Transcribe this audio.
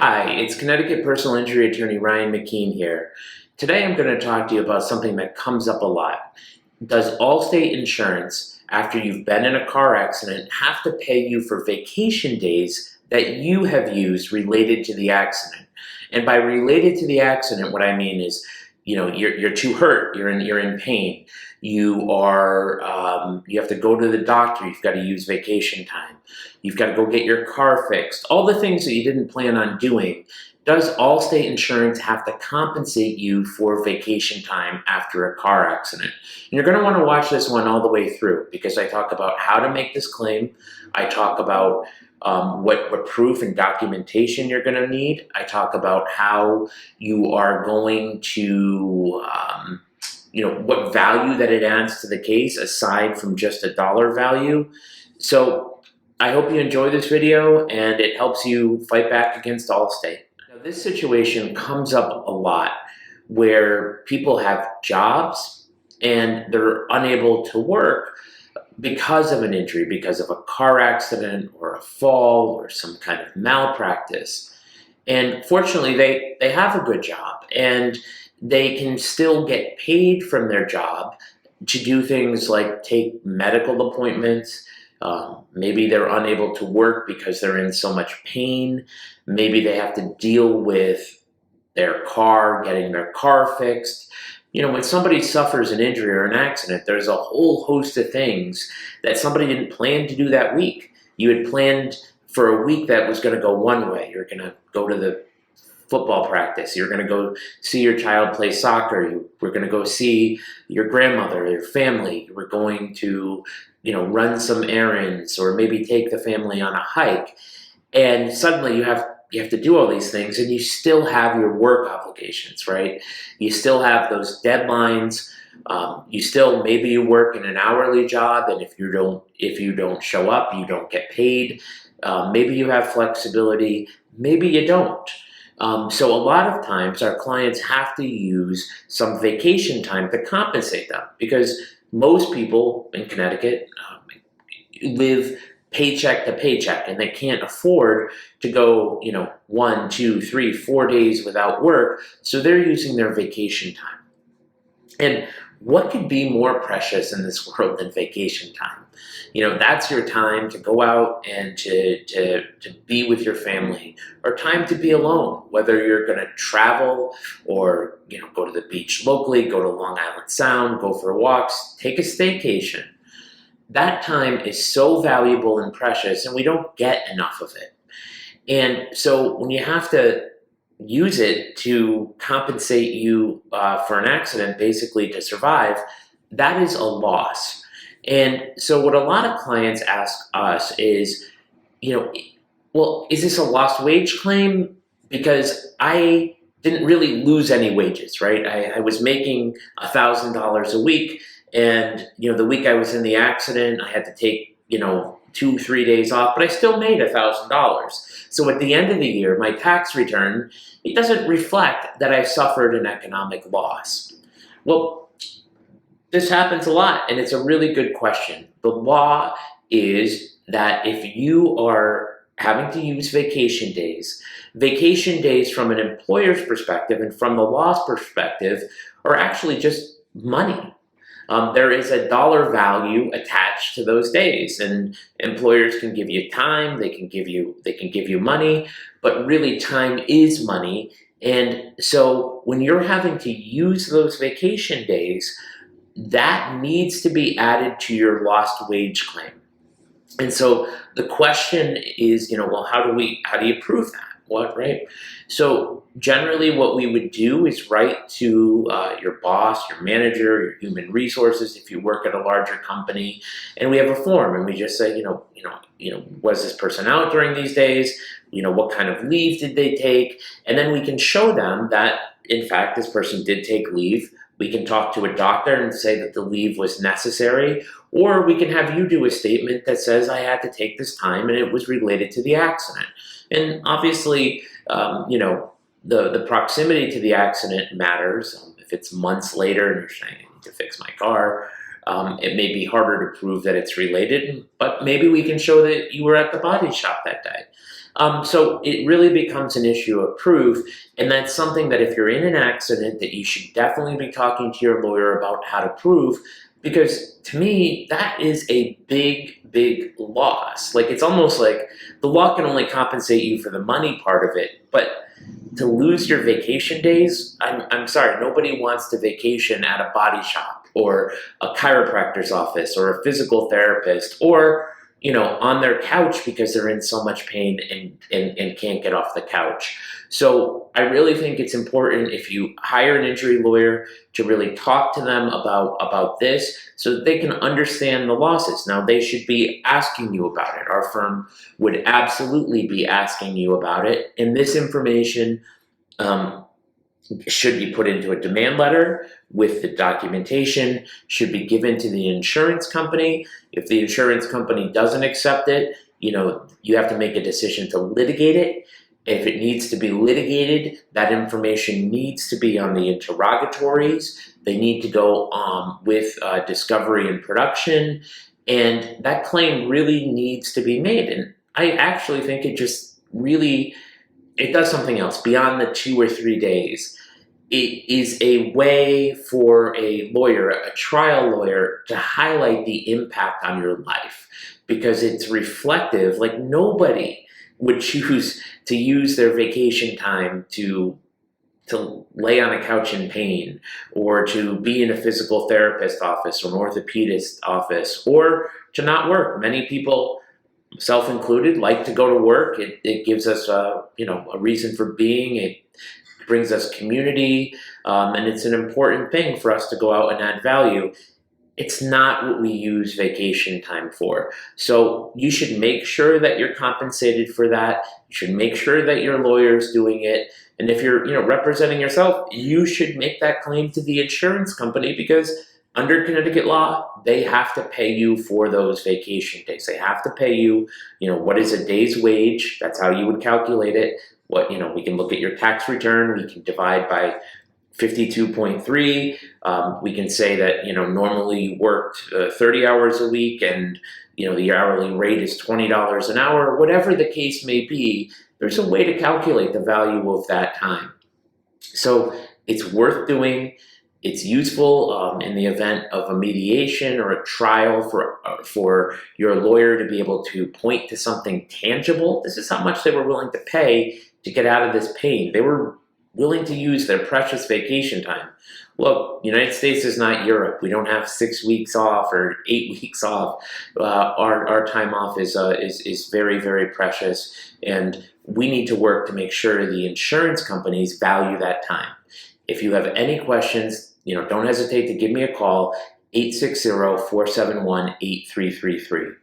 Hi, it's Connecticut personal injury attorney Ryan McKeen here. Today I'm going to talk to you about something that comes up a lot. Does Allstate Insurance, after you've been in a car accident, have to pay you for vacation days that you have used related to the accident? And by related to the accident, what I mean is, you're too hurt, you're in pain, you have to go to the doctor, you've got to use vacation time, you've got to go get your car fixed, all the things that you didn't plan on doing. Does Allstate Insurance have to compensate you for vacation time after a car accident? And you're going to want to watch this one all the way through because I talk about how to make this claim. I talk about what proof and documentation you're going to need. I talk about how you are going to, what value that it adds to the case aside from just a dollar value. So I hope you enjoy this video and it helps you fight back against Allstate. Now, this situation comes up a lot where people have jobs and they're unable to work because of an injury, because of a car accident or a fall or some kind of malpractice. And fortunately, they have a good job and they can still get paid from their job to do things like take medical appointments. Maybe they're unable to work because they're in so much pain. Maybe they have to deal with their car, getting their car fixed. When somebody suffers an injury or an accident, there's a whole host of things that somebody didn't plan to do that week. You had planned for a week that was going to go one way. You're going to go to the football practice. You're going to go see your child play soccer. You were going to go see your grandmother, your family. You were going to, run some errands or maybe take the family on a hike. And suddenly you have to do all these things and you still have your work obligations, right? You still have those deadlines. Maybe you work in an hourly job, and if you don't show up, you don't get paid. Maybe you have flexibility, maybe you don't. So a lot of times our clients have to use some vacation time to compensate them because most people in Connecticut live paycheck to paycheck and they can't afford to go, 1, 2, 3, 4 days without work. So they're using their vacation time. And what could be more precious in this world than vacation time? That's your time to go out and to be with your family, or time to be alone, whether you're going to travel or, go to the beach locally, go to Long Island Sound, go for walks, take a staycation. That time is so valuable and precious, and we don't get enough of it. And so when you have to use it to compensate you for an accident, basically to survive, that is a loss. And so what a lot of clients ask us is, is this a lost wage claim? Because I didn't really lose any wages, right? I was making $1,000 a week. And, the week I was in the accident, I had to take, 2-3 days off, but I still made $1,000. So at the end of the year, my tax return, it doesn't reflect that I've suffered an economic loss. Well, this happens a lot, and it's a really good question. The law is that if you are having to use vacation days from an employer's perspective and from the law's perspective are actually just money. There is a dollar value attached to those days, and employers can give you time, they can give you money, but really time is money. And so when you're having to use those vacation days, that needs to be added to your lost wage claim. And so the question is, how do you prove that? Right? So generally what we would do is write to your boss, your manager, your human resources, if you work at a larger company, and we have a form and we just say, was this person out during these days? What kind of leave did they take? And then we can show them that, in fact, this person did take leave. We can talk to a doctor and say that the leave was necessary, or we can have you do a statement that says I had to take this time and it was related to the accident. And obviously, the proximity to the accident matters. If it's months later and you're saying I need to fix my car, it may be harder to prove that it's related, but maybe we can show that you were at the body shop that day. So it really becomes an issue of proof, and that's something that if you're in an accident, that you should definitely be talking to your lawyer about how to prove, because to me, that is a big loss. Like, it's almost like the law can only compensate you for the money part of it, but to lose your vacation days, I'm sorry, nobody wants to vacation at a body shop or a chiropractor's office or a physical therapist, or on their couch because they're in so much pain and can't get off the couch. So I really think it's important, if you hire an injury lawyer, to really talk to them about this so that they can understand the losses. Now, they should be asking you about it. Our firm would absolutely be asking you about it. And this information should be put into a demand letter with the documentation, should be given to the insurance company. If the insurance company doesn't accept it, you have to make a decision to litigate it. If it needs to be litigated, that information needs to be on the interrogatories. They need to go with discovery and production, and that claim really needs to be made. And I actually think it does something else beyond the 2 or 3 days. It is a way for a lawyer, a trial lawyer, to highlight the impact on your life, because it's reflective. Like, nobody would choose to use their vacation time to lay on a couch in pain, or to be in a physical therapist office or an orthopedist office, or to not work. Many people, self included, like to go to work. It gives us a reason for being. It brings us community, and it's an important thing for us to go out and add value. It's not what we use vacation time for. So you should make sure that you're compensated for that. You should make sure that your lawyer's doing it. And if you're representing yourself, you should make that claim to the insurance company, because under Connecticut law, they have to pay you for those vacation days. They have to pay you, what is a day's wage? That's how you would calculate it. We can look at your tax return. We can divide by 52.3. We can say that, normally you worked 30 hours a week, and, the hourly rate is $20 an hour. Whatever the case may be, there's a way to calculate the value of that time. So it's worth doing. It's useful in the event of a mediation or a trial for your lawyer to be able to point to something tangible. This is how much they were willing to pay to get out of this pain. They were willing to use their precious vacation time. Look, United States is not Europe. We don't have 6 weeks off or 8 weeks off. Our time off is very, very precious, and we need to work to make sure the insurance companies value that time. If you have any questions, don't hesitate to give me a call, 860-471-8333.